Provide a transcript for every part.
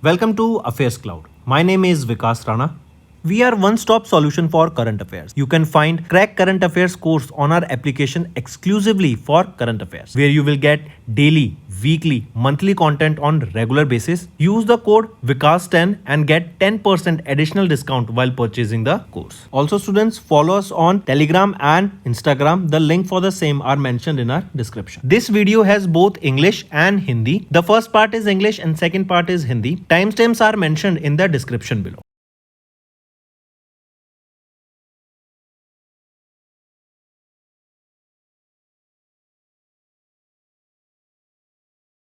Welcome to Affairs Cloud. My name is Vikas Rana. We are one-stop solution for current affairs. You can find Crack Current Affairs course on our application exclusively for current affairs, where you will get daily, weekly, monthly content on regular basis. Use the code Vikas10 and get 10% additional discount while purchasing the course. Also, students, follow us on Telegram and Instagram. The link for the same are mentioned in our description. This video has both English and Hindi. The first part is English and second part is Hindi. Timestamps are mentioned in the description below.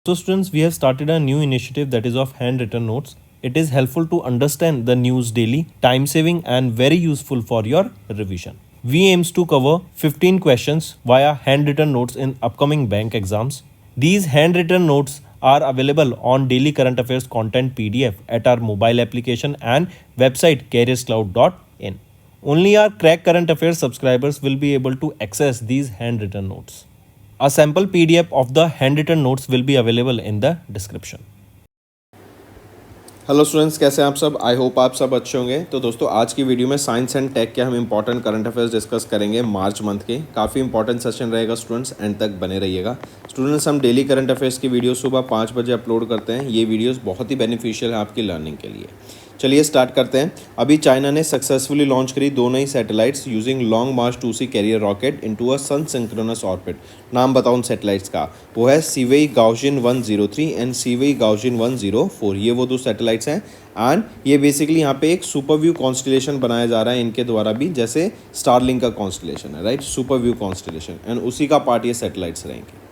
So students, we have started a new initiative that is of handwritten notes. It is helpful to understand the news daily, time saving and very useful for your revision. We aims to cover 15 questions via handwritten notes in upcoming bank exams. These handwritten notes are available on daily current affairs content PDF at our mobile application and website careerscloud.in. Only our Crack Current Affairs subscribers will be able to access these handwritten notes. A sample PDF of the handwritten notes will be available in the description. Hello students, कैसे हैं आप सब? I hope आप सब अच्छे होंगे। तो दोस्तों, आज की वीडियो में साइंस एंड टेक के हम इंपॉर्टेंट करंट अफेयर्स डिस्कस करेंगे मार्च मंथ के। काफ़ी इंपॉर्टेंट सेशन रहेगा स्टूडेंट्स, एंड तक बने रहिएगा। स्टूडेंट्स, हम डेली करंट अफेयर्स की वीडियो सुबह 5 बजे अपलोड करते हैं। ये वीडियोस बहुत ही बेनिफिशियल है आपकी लर्निंग के लिए। चलिए स्टार्ट करते हैं। अभी चाइना ने सक्सेसफुली लॉन्च करी 2 नई satellites using long march 2C carrier rocket into a sun synchronous orbit. नाम बताओ उन सैटेलाइट्स का। वो है सीवेई गाओजिन 103 एंड सीवेई गाओजिन 104। ये वो 2 सैटेलाइट्स हैं एंड ये बेसिकली यहाँ पे एक सुपर व्यू कॉन्स्टलेशन बनाया जा रहा है इनके द्वारा भी, जैसे स्टारलिंक का कॉन्स्टलेशन है, right? Super view constellation, and उसी का पार्ट ये सैटेलाइट्स रहेंगे।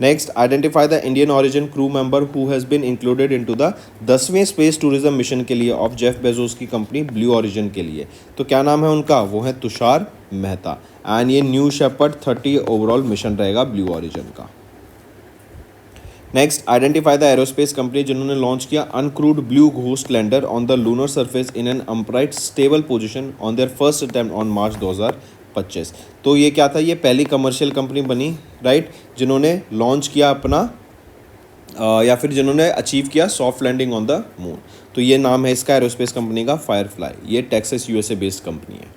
Next, identify the Indian origin crew member who has been included into the 10वें स्पेस टूरिज्म मिशन के लिए ऑफ जेफ बेजोस की कंपनी ब्लू ऑरिजिन के लिए। तो क्या नाम है उनका? वो है तुषार मेहता, एंड ये न्यू शेपर्ड 30 ओवरऑल मिशन रहेगा ब्लू ऑरिजिन का। Next, identify the aerospace company जिन्होंने लॉन्च किया uncrewed Blue Ghost lander on the lunar surface in an upright stable position on their first attempt on March 2025। तो ये क्या था? ये पहली कमर्शियल कंपनी बनी, राइट, जिन्होंने लॉन्च किया अपना या फिर जिन्होंने अचीव किया soft landing on the moon. तो ये नाम है इसका एरोस्पेस कंपनी का, फायरफ्लाई। ये टेक्सास यूएसए बेस्ड कंपनी है।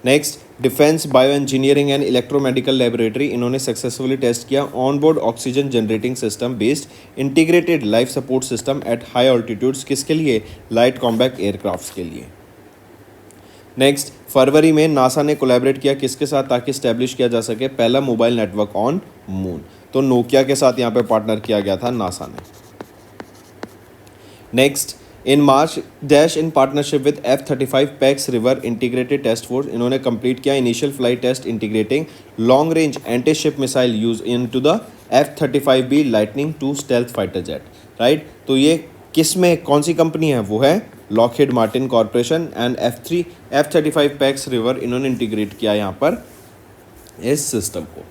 Next, defence bio engineering and electromedical laboratory, इन्होंने सक्सेसफुली टेस्ट किया on board oxygen generating system based integrated life support system at high altitudes. किसके लिए? लाइट कॉम्बैट एयरक्राफ्ट के लिए। Next, फरवरी में NASA ने collaborate किया किसके साथ, ताकि स्टैब्लिश किया जा सके पहला मोबाइल नेटवर्क ऑन मून। तो नोकिया के साथ यहाँ पे पार्टनर किया गया था नासा ने। Next, in March dash in partnership with F-35 Pax river integrated test force, इन्होंने कंप्लीट किया initial flight test integrating long range anti ship missile use in to the F-35B lightning 2 stealth fighter jet, right? तो ये किस में, कौन सी company है? वो है Lockheed Martin corporation, and F-35 Pax river इन्होंने इंटीग्रेट किया यहाँ पर इस सिस्टम को।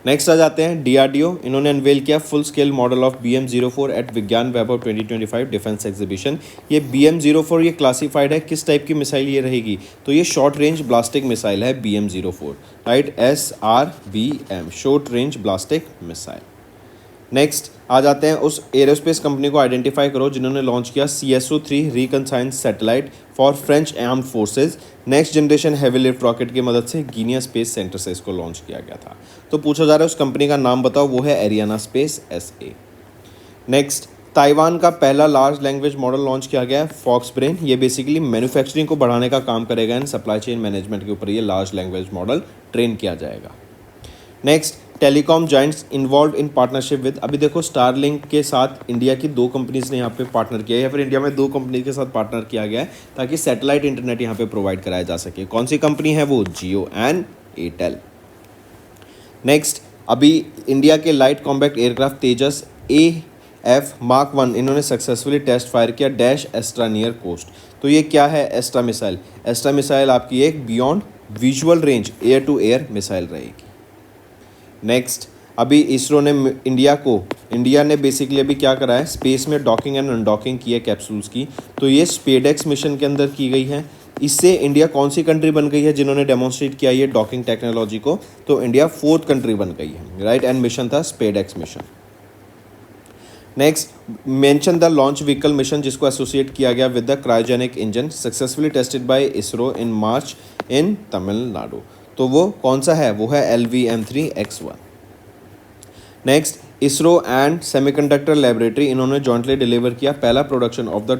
नेक्स्ट आ जाते हैं DRDO, इन्होंने अनवेल किया full scale model of BM-04 at Vigyan Vaibhav 2025 defence exhibition. ये BM-04 ये क्लासिफाइड है किस टाइप की मिसाइल ये रहेगी? तो ये शॉर्ट रेंज ब्लास्टिक मिसाइल है BM-04, right? SRBM, short range ballistic missile. Next आ जाते हैं उस एरोस्पेस कंपनी को आइडेंटिफाई करो जिन्होंने लॉन्च किया CSO-3 reconnaissance satellite for French armed forces. Next generation heavy lift rocket की मदद से गिनिया स्पेस सेंटर से इसको लॉन्च किया गया था। तो पूछा जा रहा है उस कंपनी का नाम बताओ, वो है Ariana space SA। Next, Taiwan का पहला लार्ज लैंग्वेज मॉडल लॉन्च किया गया है फॉक्स ब्रेन। ये बेसिकली मैन्युफैक्चरिंग को बढ़ाने का काम करेगा एंड सप्लाई चेन मैनेजमेंट के ऊपर ये लार्ज लैंग्वेज मॉडल ट्रेन किया जाएगा। Next, telecom Giants involve in partnership with, अभी देखो स्टारलिंक के साथ इंडिया की 2 कंपनीज ने यहाँ पे पार्टनर किया है, या फिर इंडिया में 2 कंपनी के साथ पार्टनर किया गया है ताकि सैटेलाइट इंटरनेट यहाँ पे प्रोवाइड कराया जा सके। कौन सी कंपनी है वो? जियो एंड एयरटेल। नेक्स्ट, अभी इंडिया के लाइट कॉम्बैक्ट एयरक्राफ्ट तेजस AF Mark 1 इन्होंने सक्सेसफुली टेस्ट फायर किया डैश एस्ट्रा नियर कोस्ट। तो ये क्या है? Extra missile. एस्ट्रा मिसाइल आपकी एक beyond visual range air to air missile रहेगी। नेक्स्ट, अभी इसरो ने इंडिया ने बेसिकली अभी क्या करा है? स्पेस में डॉकिंग एंड अनडॉकिंग की है कैप्सूल्स की। तो ये स्पेडेक्स मिशन के अंदर की गई है। इससे इंडिया कौन सी कंट्री बन गई है जिन्होंने डेमोन्स्ट्रेट किया ये डॉकिंग टेक्नोलॉजी को? तो इंडिया 4th कंट्री बन गई है, राइट? एंड मिशन था SpaDeX mission. Next mention the launch vehicle mission जिसको एसोसिएट किया गया with the cryogenic engine successfully tested by ISRO in March in Tamil Nadu. तो वो कौन सा है? वो है LVM-3X1। Next ISRO and semiconductor laboratory इन्होंने जॉइंटली डिलीवर किया पहला production of the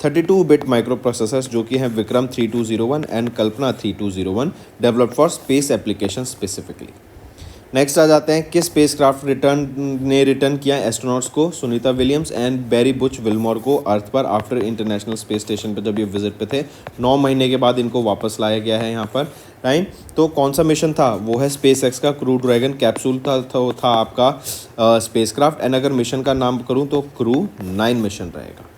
32 bit micro processors जो कि हैं Vikram 3201 and Kalpana 3201 developed for space application specifically. Next आ जाते हैं किस स्पेसक्राफ्ट रिटर्न किया एस्ट्रोनॉट्स को? Sunita Williams and Barry Butch Wilmore को अर्थ पर आफ्टर इंटरनेशनल स्पेस स्टेशन पर जब ये विजिट पे थे 9 महीने के बाद इनको वापस लाया गया है यहाँ पर, राइट। तो कौन सा मिशन था? वो है स्पेस एक्स का क्रू ड्रैगन कैप्सूल था आपका स्पेसक्राफ्ट। एंड अगर मिशन का नाम करूँ तो क्रू 9 मिशन रहेगा।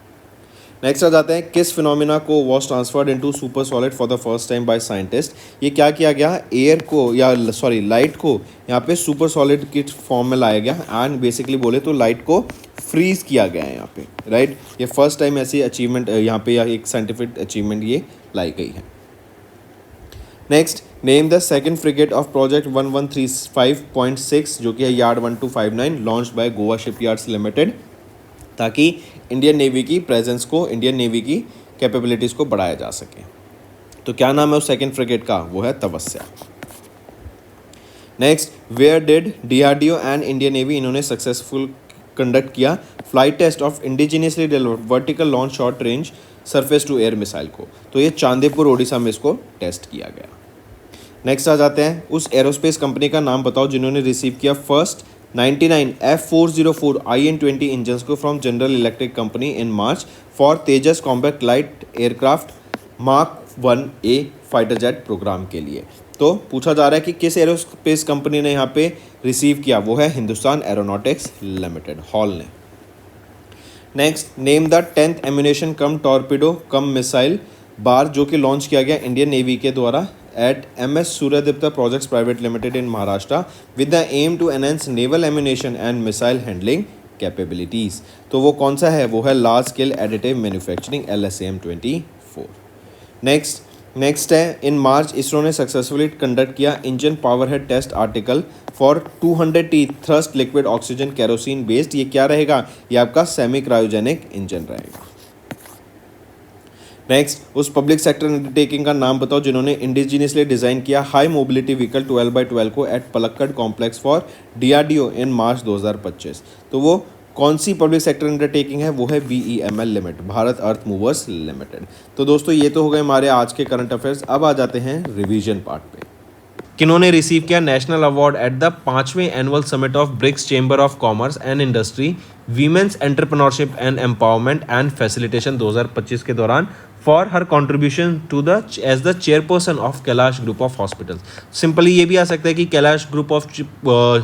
नेक्स्ट आ जाते हैं किस फिनोमिना को was transferred into super solid for the first time by scientist? ये क्या किया गया? एयर को लाइट को यहाँ पे सुपर सॉलिड की फॉर्म में लाया गया एंड बेसिकली बोले तो लाइट को फ्रीज किया गया है यहाँ पे, राइट। ये फर्स्ट टाइम ऐसी अचीवमेंट यहाँ पे एक साइंटिफिक अचीवमेंट ये लाई गई है। Next name the second frigate of project 1135.6 जो कि है yard 1259 launch by Goa shipyards limited ताकि इंडियन नेवी की प्रेजेंस को, इंडियन नेवी की कैपेबिलिटीज़ को बढ़ाया जा सके। तो क्या नाम है उस सेकंड फ्रिगेट का? वो है Tapasya. Next where did DRDO and Indian Navy इन्होंने सक्सेसफुल कंडक्ट किया flight test of indigenously developed vertical launch short range surface to air missile को? तो ये चांदीपुर ओडिशा में इसको टेस्ट किया गया। नेक्स्ट आ जाते हैं उस एरोस्पेस कंपनी का नाम बताओ जिन्होंने रिसीव किया फर्स्ट 99 F404 IN-20 इंजन्स को from General Electric company in March for Tejas combat light aircraft mark 1A fighter jet programme के लिए। तो पूछा जा रहा है कि किस एरोस्पेस कंपनी ने यहाँ पे रिसीव किया? वो है हिंदुस्तान एरोनॉटिक्स लिमिटेड, हॉल ने। Next name the 10th ammunition cum torpedo cum missile barge जो कि लॉन्च किया गया इंडियन नेवी के द्वारा at MS Suryadipta Projects Private Limited in Maharashtra with the aim to enhance naval ammunition and missile handling capabilities। तो वो कौन सा है? वो है large scale additive manufacturing LSAM-24। Next है इन मार्च इसरो ने सक्सेसफुली कंडक्ट किया engine power head test article for 200T thrust liquid oxygen kerosene based. ये क्या रहेगा? ये आपका सेमी क्रायोजेनिक इंजन रहेगा। नेक्स्ट उस पब्लिक सेक्टर अंडरटेकिंग का नाम बताओ जिन्होंने इंडिजीनियसली डिज़ाइन किया हाई मोबिलिटी व्हीकल 12x12 को at Palakkad complex for DRDO in March 2025। तो वो कौन सी पब्लिक सेक्टर अंडरटेकिंग है? वो है BEML लिमिटेड, भारत अर्थ मूवर्स लिमिटेड। तो दोस्तों ये तो हो गए हमारे आज के करंट अफेयर्स। अब आ जाते हैं रिवीजन पार्ट पे। किन्होंने रिसीव किया नेशनल अवार्ड एट द 5वें annual summit of BRICS chamber of commerce and industry women's entrepreneurship and empowerment and facilitation 2025 के दौरान for her contribution to the as the chairperson of Kailash group of hospitals. Simply ये भी आ सकता है कि Kailash group of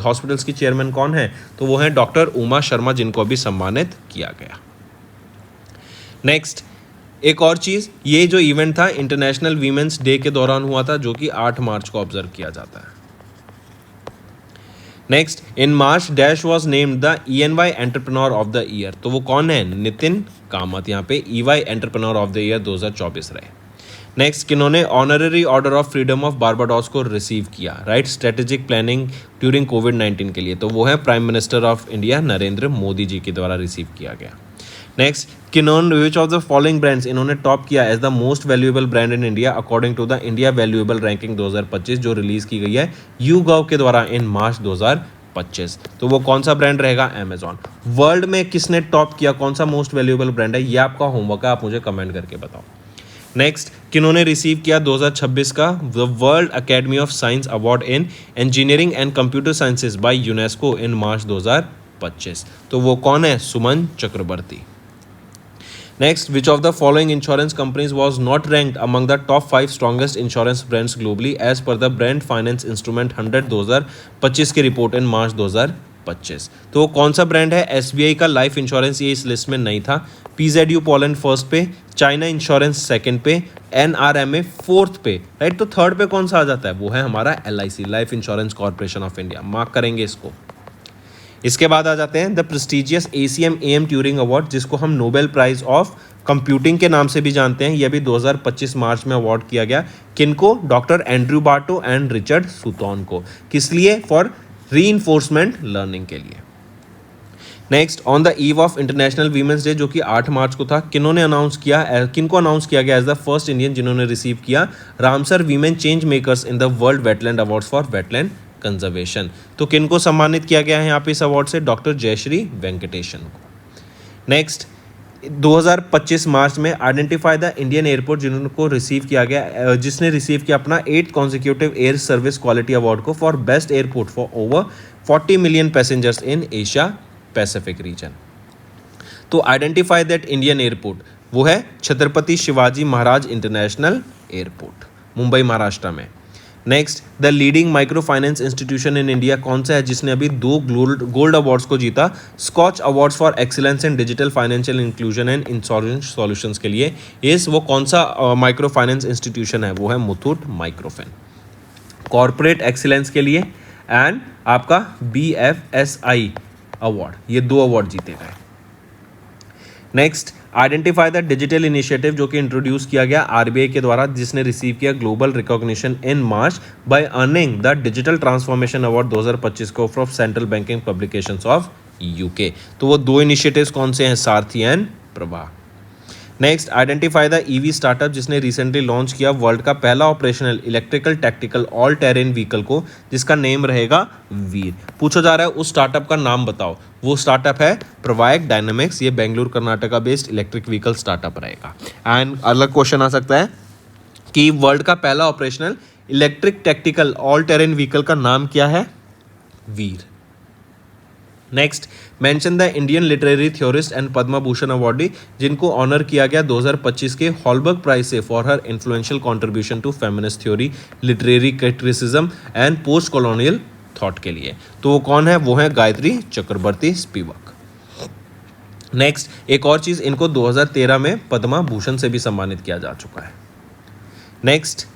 hospitals की chairman कौन है? तो वो है डॉक्टर उमा शर्मा जिनको अभी सम्मानित किया गया। नेक्स्ट एक और चीज़, ये जो इवेंट था इंटरनेशनल वीमेंस डे के दौरान हुआ था जो कि 8 मार्च को ऑब्जर्व किया जाता है। Next in March dash was named the ENY entrepreneur of the year. तो वो कौन है? नितिन कामत यहाँ पे EY entrepreneur of the year 2024 रहे। नेक्स्ट किन्होंने honorary order of freedom of Barbados को रिसीव किया, राइट, स्ट्रेटेजिक प्लानिंग ड्यूरिंग कोविड-19 के लिए। तो वो है prime minister of India Narendra Modi ji के द्वारा रिसीव किया गया। नेक्स्ट किन्होंने which of the following brands इन्होंने टॉप किया as the most valuable brand in India according to the India valuable ranking 2025 जो रिलीज की गई है YouGov के द्वारा इन मार्च 2025। तो वो कौन सा ब्रांड रहेगा? अमेजॉन। वर्ल्ड में किसने टॉप किया, कौन सा मोस्ट वैल्यूएबल ब्रांड है? ये आपका होमवर्क है, आप मुझे कमेंट करके बताओ। नेक्स्ट किन्होंने रिसीव किया 2026 का the world academy of science award in engineering and computer sciences by UNESCO in March 2025। तो वो कौन है? सुमन चक्रवर्ती। Next, which of the following insurance companies was not ranked among the top 5 strongest insurance brands globally as per the Brand Finance Instrument 100 2025 की report इन March 2025? तो कौन सा brand है? SBI का लाइफ इंश्योरेंस ये इस लिस्ट में नहीं था। PZU पोलैंड फर्स्ट पे, चाइना इंश्योरेंस सेकंड पे, NRMA फोर्थ पे, राइट। तो थर्ड पे कौन सा आ जाता है? वो है हमारा LIC life insurance corporation of India. Mark करेंगे इसको। इसके बाद आ जाते हैं the prestigious ACM AM Turing award जिसको हम नोबेल प्राइज ऑफ कंप्यूटिंग के नाम से भी जानते हैं। यह भी 2025 मार्च में अवार्ड किया गया। किनको? Doctor Andrew Barto and Richard Sutton को। किस लिए? फॉर रीइंफोर्समेंट लर्निंग के लिए। Next, on the eve of international women's day जो कि 8 मार्च को था, किन्होंने अनाउंस किया, किनको अनाउंस किया गया एज द फर्स्ट इंडियन जिन्होंने रिसीव किया Ramsar women change makers in the world wetland awards for wetland conservation. तो किनको सम्मानित किया गया है यहाँ पे इस अवार्ड से? डॉक्टर जयश्री वेंकटेशन को। नेक्स्ट, 2025 मार्च में आइडेंटिफाई द इंडियन एयरपोर्ट जिनको रिसीव किया गया, जिसने रिसीव किया अपना 8th consecutive air service quality award को for best airport for over 40 million passengers in Asia Pacific region. तो आइडेंटिफाई दैट इंडियन एयरपोर्ट वो है छत्रपति शिवाजी महाराज इंटरनेशनल एयरपोर्ट, मुंबई महाराष्ट्र में। Next, the leading micro finance institution in India कौन सा है जिसने अभी 2 गोल्ड अवार्ड्स को जीता? Skoch awards for excellence in digital financial inclusion and insurance solutions के लिए। वो कौन सा माइक्रो फाइनेंस इंस्टीट्यूशन है? वो है मुथूट माइक्रोफिन। कॉर्पोरेट एक्सीलेंस के लिए एंड आपका BFSI अवार्ड, ये 2 अवार्ड जीते गए। Next, identify the digital initiative जो कि इंट्रोड्यूस किया गया RBI के द्वारा, जिसने रिसीव किया global recognition in March by earning the digital transformation award 2025 को from Central Banking publications of UK। तो वो 2 इनिशिएटिव्स कौन से हैं? Sarathi and Prabha. Next, identify the EV startup जिसने रिसेंटली लॉन्च किया वर्ल्ड का पहला operational electrical tactical all terrain vehicle को, जिसका नेम रहेगा वीर। पूछा जा रहा है उस स्टार्टअप का नाम बताओ। वो स्टार्टअप है प्रवायक डायनामिक्स, ये Bengaluru Karnataka based electric vehicle startup रहेगा। एंड अलग क्वेश्चन आ सकता है कि वर्ल्ड का पहला operational electric tactical all terrain vehicle का नाम क्या है? Veer. Next, mention the Indian literary theorist and Padma Bhushan awardee जिनको ऑनर किया गया 2025 के हॉलबर्ग प्राइज से for her influential contribution to feminist theory, literary criticism and post colonial thought के लिए। तो वो कौन है? वो है गायत्री चक्रवर्ती स्पिवक। नेक्स्ट, एक और चीज, इनको 2013 में पद्मा भूषण से भी सम्मानित किया जा चुका है। Next,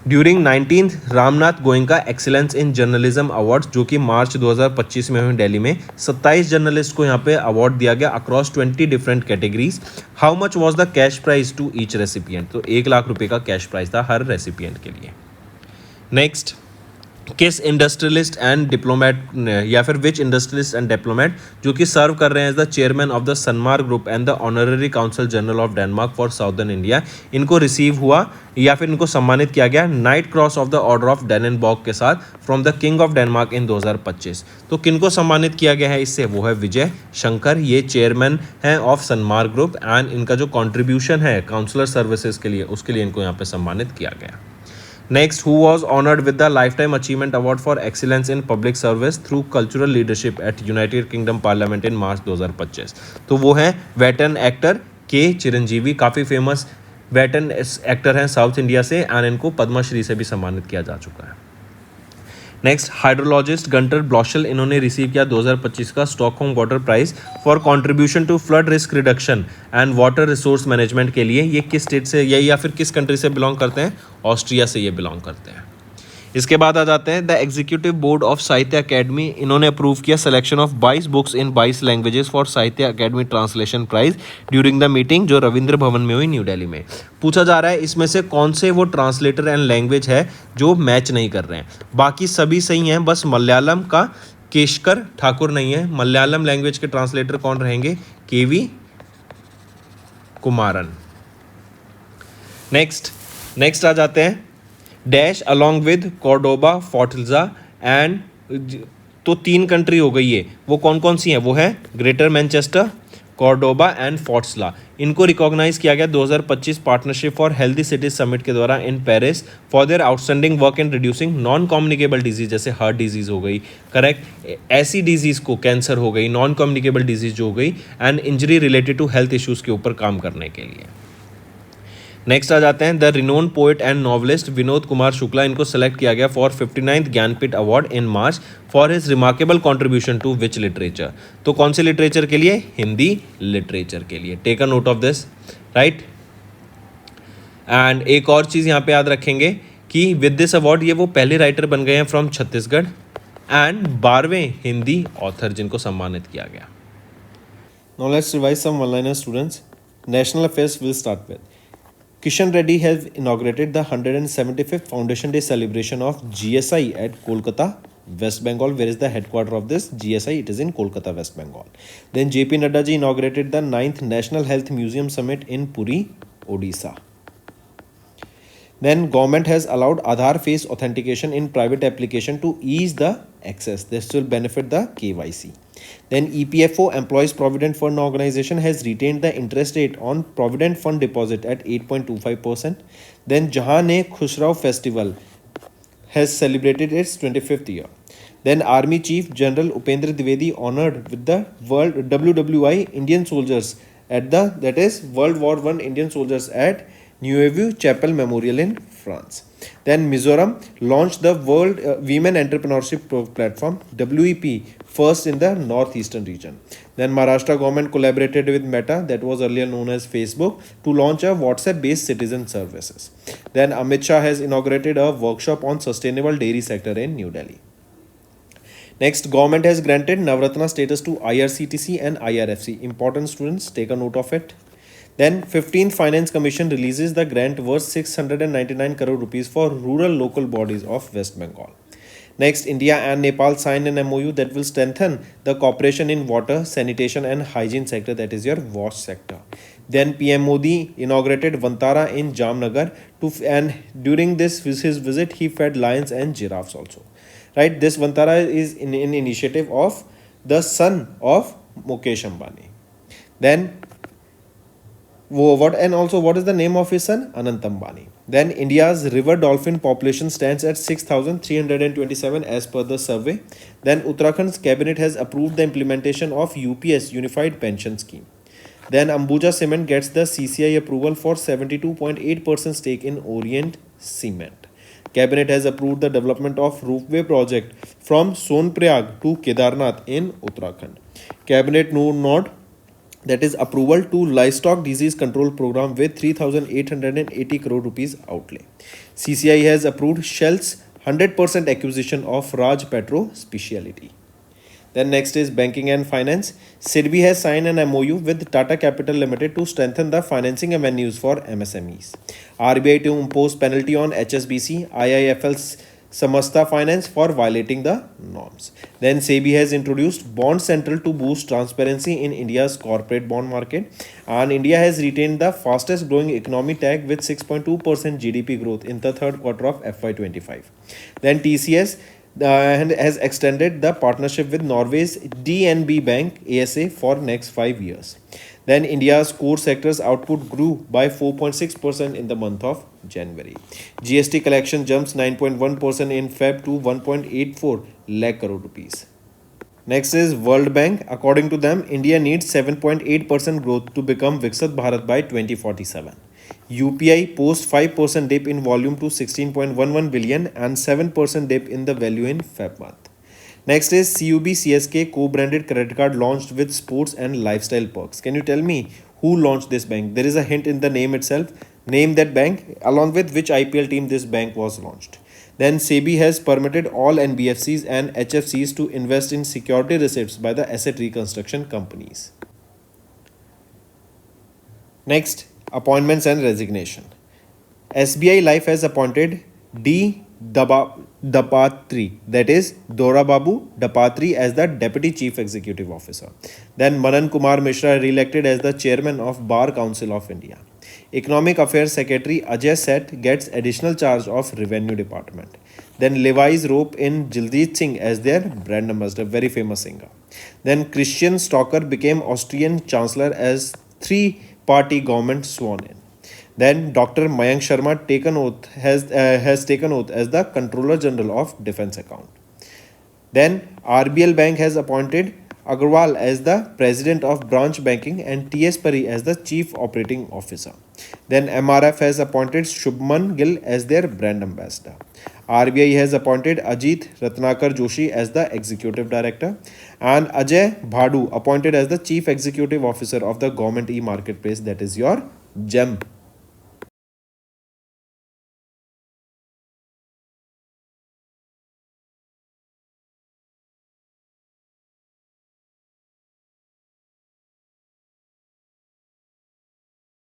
during 19th Ramnath Goenka excellence in journalism awards जो कि मार्च 2025 में हुए दिल्ली में, 27 जर्नलिस्ट को यहाँ पे अवार्ड दिया गया across 20 different categories. How much was the cash prize to each recipient? तो 1 लाख रुपए का कैश प्राइज था हर रेसिपिएंट के लिए। नेक्स्ट, किस इंडस्ट्रियलिस्ट एंड डिप्लोमेट या फिर विच इंडस्ट्रियलिस्ट एंड डिप्लोमेट जो कि सर्व कर रहे हैं as the chairman of the Sanmar group and the honorary council general of Denmark for southern India, इनको रिसीव हुआ या फिर इनको सम्मानित किया गया knight cross of the order of Dannebrog के साथ from the king of Denmark in 2025। तो किनको सम्मानित किया गया है इससे? वो है विजय शंकर, ये चेयरमैन हैं ऑफ सनमार्क ग्रुप एंड इनका जो कॉन्ट्रीब्यूशन है काउंसलर सर्विसेज के लिए उसके लिए इनको यहाँ पे सम्मानित किया गया। Next, who was honored with the Lifetime Achievement Award for Excellence in Public Service through Cultural Leadership at United Kingdom Parliament in March 2025? तो वो हैं वेटरन एक्टर के चिरंजीवी, काफ़ी फेमस वेटरन एक्टर हैं साउथ इंडिया से एंड इनको पद्मश्री से भी सम्मानित किया जा चुका है। नेक्स्ट, हाइड्रोलॉजिस्ट गंटर ब्लॉशल, इन्होंने रिसीव किया 2025 का Stockholm water prize for contribution to flood risk reduction and water resource management के लिए। ये किस स्टेट से या फिर किस कंट्री से बिलोंग करते हैं? ऑस्ट्रिया से ये बिलोंग करते हैं। इसके बाद आ जाते हैं the executive board of Sahitya Akademi, इन्होंने अप्रूव किया selection of 22 books in 22 languages for Sahitya Akademi translation prize during the meeting जो रविंद्र भवन में हुई न्यू दिल्ली में। पूछा जा रहा है इसमें से कौन से वो ट्रांसलेटर एंड लैंग्वेज है जो मैच नहीं कर रहे हैं? बाकी सभी सही हैं, बस मलयालम का केशकर ठाकुर नहीं है। मलयालम लैंग्वेज के ट्रांसलेटर कौन रहेंगे? KV कुमारन। नेक्स्ट आ जाते हैं dash along with Cordoba Fortaleza and, तो 3 कंट्री हो गई है, वो कौन कौन सी हैं? वो है ग्रेटर मैनचेस्टर, कॉर्डोबा एंड फोर्टस्ला। इनको रिकॉग्नाइज किया गया 2025 partnership for healthy cities summit के द्वारा in Paris for their outstanding work in reducing non communicable disease, जैसे हार्ट डिजीज हो गई, करेक्ट, ऐसी डिजीज को, कैंसर हो गई, नॉन कम्युनिकेबल डिजीज जो हो गई and injury related to health issues के ऊपर काम करने के लिए। नेक्स्ट आ जाते हैं the renowned poet and novelist Vinod Kumar Shukla, इनको सेलेक्ट किया गया for 59th Jnanpith award in March for his remarkable contribution to which literature? तो कौन से लिटरेचर के लिए? हिंदी लिटरेचर के लिए। Take a note of this, right. And एक और चीज़ यहाँ पे याद रखेंगे कि विद दिस अवार्ड ये वो पहले राइटर बन गए हैं फ्रॉम छत्तीसगढ़ एंड 12वें हिंदी ऑथर जिनको सम्मानित किया गया। Now let's revise some one-liner, students. National affairs will start with Kishan Reddy has inaugurated the 175th Foundation Day celebration of GSI at Kolkata West Bengal. Where is the headquarter of this GSI? It is in Kolkata, West Bengal. Then JP Nadda ji inaugurated the 9th National Health Museum Summit in Puri, Odisha. Then government has allowed Aadhaar face authentication in private application to ease the access. This will benefit the KYC. Then EPFO, Employees Provident Fund Organization, has retained the interest rate on Provident Fund deposit at 8.25%. Then Jahan-e-Khusrau Festival has celebrated its 25th year. Then Army Chief General Upendra Dwivedi honored with the World WWI Indian soldiers at the, that is World War I Indian soldiers at Neuve Chapel Memorial in France. Then Mizoram launched the World Women Entrepreneurship Platform WEP first in the northeastern region. Then Maharashtra government collaborated with Meta, that was earlier known as Facebook, to launch a WhatsApp based citizen services. Then Amit Shah has inaugurated a workshop on sustainable dairy sector in New Delhi. Next, government has granted Navratna status to IRCTC and IRFC. Important students, take a note of it. Then 15th Finance Commission releases the grant worth 699 crore rupees for rural local bodies of West Bengal. Next, India and Nepal signed an MOU that will strengthen the cooperation in water, sanitation and hygiene sector, that is your WASH sector. Then PM Modi inaugurated Vantara in Jamnagar and during this his visit he fed lions and giraffes also. Right, this Vantara is in initiative of the son of Mukesh Ambani. Then what is the name of his son? Anant Ambani. Then India's river dolphin population stands at 6,327 as per the survey. Then Uttarakhand's cabinet has approved the implementation of UPS Unified Pension Scheme. Then Ambuja Cement gets the CCI approval for 72.8% stake in Orient Cement. Cabinet has approved the development of roofway project from Sonprayag to Kedarnath in Uttarakhand. Cabinet nod, that is approval to livestock disease control program with 3,880 crore rupees outlay. CCI has approved Shell's 100% acquisition of Raj Petro Speciality. Then next is banking and finance. SIDBI has signed an MOU with Tata Capital Limited to strengthen the financing avenues for MSMEs. RBI to impose penalty on HSBC, IIFL's Samasta Finance for violating the norms. Then SEBI has introduced Bond Central to boost transparency in India's corporate bond market. And India has retained the fastest growing economy tag with 6.2% GDP growth in the third quarter of FY25. Then TCS has extended the partnership with Norway's DNB Bank ASA for next 5 years. Then India's core sector's output grew by 4.6% in the month of January. GST collection jumps 9.1% in Feb to 1.84 lakh crore rupees. Next is World Bank. According to them, India needs 7.8% growth to become Viksit Bharat by 2047. UPI posts 5% dip in volume to 16.11 billion and 7% dip in the value in Feb month. Next is CUB CSK co-branded credit card launched with sports and lifestyle perks. Can you tell me who launched this bank? There is a hint in the name itself. Name that bank along with which IPL team this bank was launched. Then SEBI has permitted all NBFCs and HFCs to invest in security receipts by the asset reconstruction companies. Next, appointments and resignation. SBI Life has appointed D. Dapatri, that is Dora Babu Dapatri, as the Deputy Chief Executive Officer. Then Manan Kumar Mishra re-elected as the Chairman of Bar Council of India. Economic Affairs Secretary Ajay Seth gets additional charge of Revenue Department. Then Levi's rope in Jiljit Singh as their brand ambassador, very famous singer. Then Christian Stocker became Austrian Chancellor as three-party government sworn in. Then Dr. Mayank Sharma has taken oath as the Controller General of Defence Account. Then RBL Bank has appointed Agarwal as the President of Branch Banking and T.S. Pari as the Chief Operating Officer. Then MRF has appointed Shubman Gill as their brand ambassador. RBI has appointed Ajit Ratnakar Joshi as the Executive Director and Ajay Bhadu appointed as the Chief Executive Officer of the Government e-Marketplace, that is your GEM